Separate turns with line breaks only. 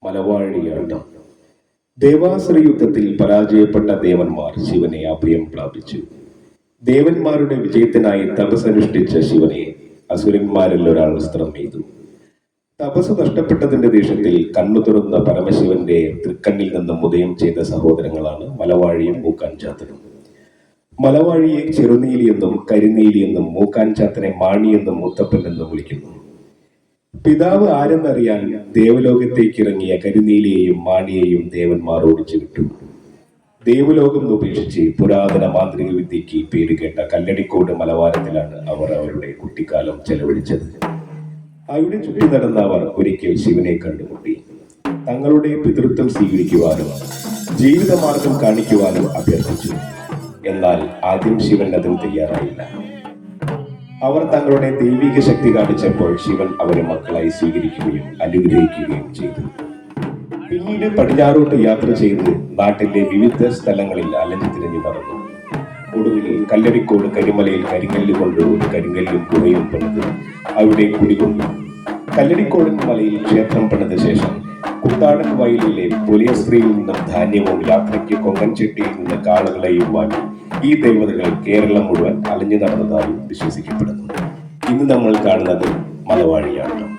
മലവാഴിയാട്ടം. ദേവാസുര യുദ്ധത്തിൽ പരാജയപ്പെട്ട ദേവന്മാർ ശിവനെ അഭയം പ്രാപിച്ചു. ദേവന്മാരുടെ വിജയത്തിനായി തപസ്സനുഷ്ഠിച്ച ശിവനെ അസുരന്മാരിൽ ഒരാൾ വസ്ത്രം ചെയ്തു. തപസ് നഷ്ടപ്പെട്ടതിന്റെ ദേഷ്യത്തിൽ കണ്ണു തുറന്ന പരമശിവന്റെ തൃക്കണ്ണിൽ നിന്നും ഉദയം ചെയ്ത സഹോദരങ്ങളാണ് മലവാഴിയും മൂക്കാൻ ചാത്തനും. മലവാഴിയെ ചെറുനീലി എന്നും കരിനീലി എന്നും മൂക്കാൻ ചാത്തനെ മാണി എന്നും മുത്തപ്പൻ എന്നും വിളിക്കുന്നു. പിതാവ് ആരെന്നറിയാൻ ദേവലോകത്തേക്ക് ഇറങ്ങിയ കരിനീലിയെയും മാണിയെയും ദേവന്മാർ ഓടിച്ചു വിട്ടു. ദേവലോകം ഉപേക്ഷിച്ച് പുരാതന മാന്ത്രിക വിദ്യയ്ക്ക് പേരുകേട്ട കല്ലടിക്കോട് മലവാരത്തിലാണ് അവർ അവരുടെ കുട്ടിക്കാലം ചെലവഴിച്ചത്. അവിടെ ചുറ്റി നടന്ന അവർ ഒരിക്കൽ ശിവനെ കണ്ടുമുട്ടി. തങ്ങളുടെ പിതൃത്വം സ്വീകരിക്കുവാനും ജീവിതമാർഗം കാണിക്കുവാനും അഭ്യർത്ഥിച്ചു. എന്നാൽ ആദ്യം ശിവൻ അതിന് തയ്യാറായില്ല. അവർ തങ്ങളുടെ ദൈവിക ശക്തി കാണിച്ചപ്പോൾ ശിവൻ അവരെ മക്കളായി സ്വീകരിക്കുകയും അനുഗ്രഹിക്കുകയും ചെയ്തു. പിന്നീട് പടിഞ്ഞാറോട്ട് യാത്ര ചെയ്ത് നാട്ടിലെ വിവിധ സ്ഥലങ്ങളിൽ അലഞ്ഞു തിരിഞ്ഞു നടന്നു. ഒടുവിൽ കല്ലടിക്കോട് കരിമലയിൽ കരിങ്കല്ല് കൊണ്ട് ഒരു കരിങ്കല്ലും ഗുഹയും പണിത് അവിടെ കുടികൊണ്ടു. കല്ലടിക്കോടൻ മലയിൽ ക്ഷേത്രം പണിത ശേഷം കുത്താടൻ വയലിലെ പുലിയസ്ത്രീയിൽ നിന്നും ധാന്യവും യാത്രയ്ക്ക് കൊങ്കൻ ചെട്ടിയിൽ നിന്ന് കാളുകളെയും വാങ്ങി ഈ ദേവതകൾ കേരളം മുഴുവൻ അലഞ്ഞു നടന്നതായി വിശ്വസിക്കപ്പെടുന്നു. ഇന്ന് നമ്മൾ കാണുന്നത് മലവാഴിയാട്ടം.